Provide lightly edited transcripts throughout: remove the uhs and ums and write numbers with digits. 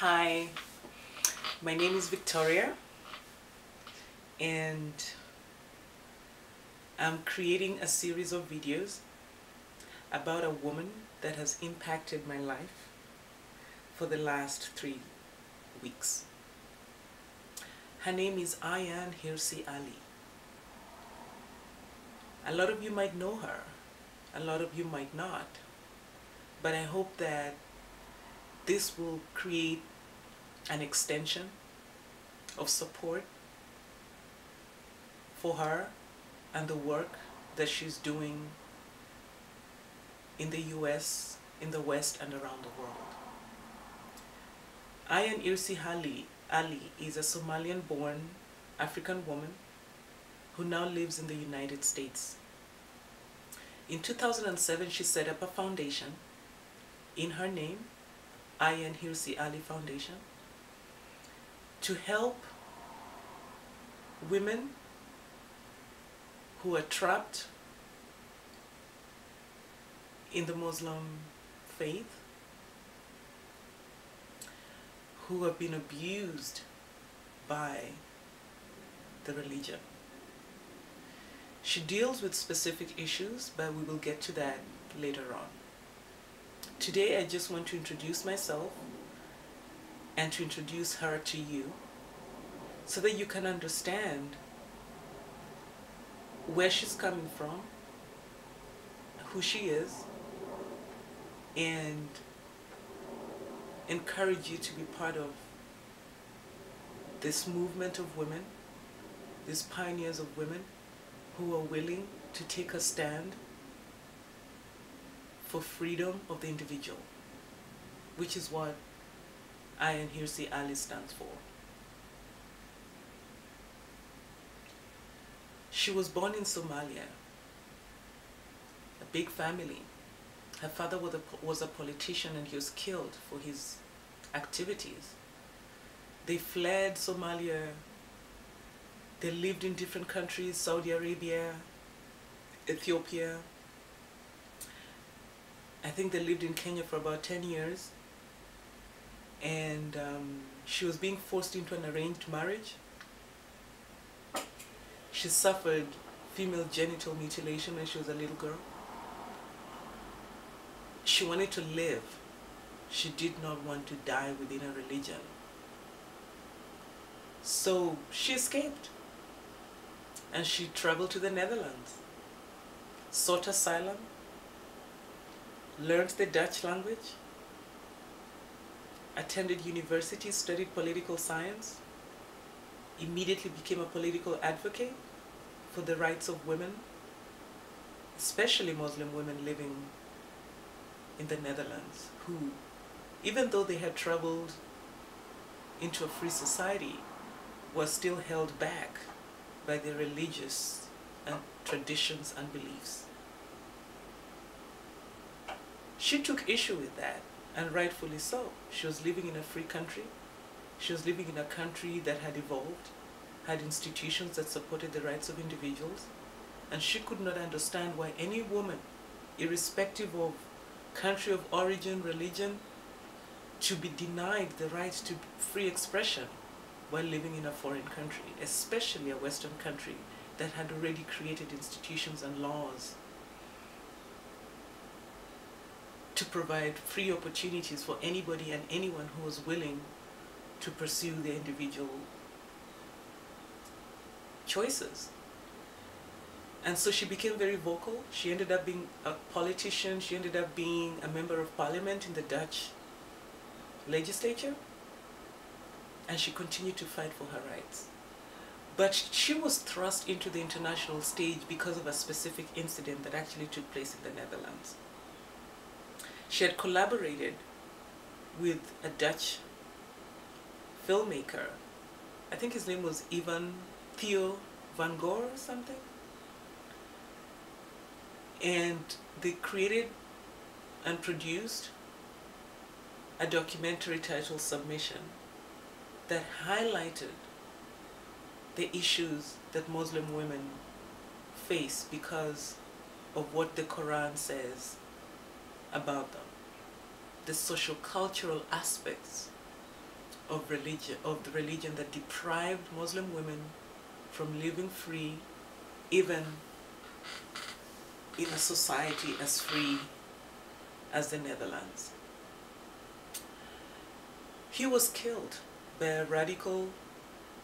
Hi, my name is Victoria, and I'm creating a series of videos about a woman that has impacted my life for the last 3 weeks. Her name is Ayaan Hirsi Ali. A lot of you might know her, a lot of you might not, but I hope that this will create an extension of support for her and the work that she's doing in the US, in the West, and around the world. Ayaan Hirsi Ali is a Somalian-born African woman who now lives in the United States. In 2007, she set up a foundation in her name, Ayaan Hirsi Ali Foundation, to help women who are trapped in the Muslim faith, who have been abused by the religion. She deals with specific issues, but we will get to that later on. Today I just want to introduce myself and to introduce her to you so that you can understand where she's coming from, who she is, and encourage you to be part of this movement of women, these pioneers of women who are willing to take a stand for freedom of the individual, which is what Ayaan Hirsi Ali stands for. She was born in Somalia, a big family. Her father was a politician and he was killed for his activities. They fled Somalia. They lived in different countries, Saudi Arabia, Ethiopia. I think they lived in Kenya for about 10 years. And she was being forced into an arranged marriage. She suffered female genital mutilation when she was a little girl. She wanted to live. She did not want to die within a religion. So she escaped. And she traveled to the Netherlands, sought asylum, learned the Dutch language, attended university, studied political science, immediately became a political advocate for the rights of women, especially Muslim women living in the Netherlands, who, even though they had traveled into a free society, were still held back by their religious and traditions and beliefs. She took issue with that, and rightfully so. She was living in a free country. She was living in a country that had evolved, had institutions that supported the rights of individuals, and she could not understand why any woman, irrespective of country of origin, religion, to be denied the right to free expression while living in a foreign country, especially a Western country that had already created institutions and laws to provide free opportunities for anybody and anyone who was willing to pursue their individual choices. And so she became very vocal. She ended up being a politician. She ended up being a member of parliament in the Dutch legislature. And she continued to fight for her rights. But she was thrust into the international stage because of a specific incident that actually took place in the Netherlands. She had collaborated with a Dutch filmmaker. I think his name was Theo van Gogh or something. And they created and produced a documentary titled Submission that highlighted the issues that Muslim women face because of what the Quran says about them, the social-cultural aspects of the religion that deprived Muslim women from living free, even in a society as free as the Netherlands. He was killed by a radical,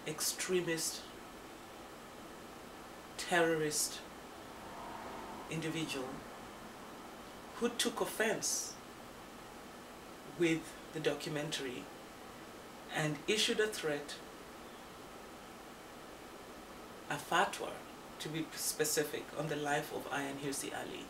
extremist, terrorist individual who took offense with the documentary and issued a threat, a fatwa to be specific, on the life of Ayaan Hirsi Ali.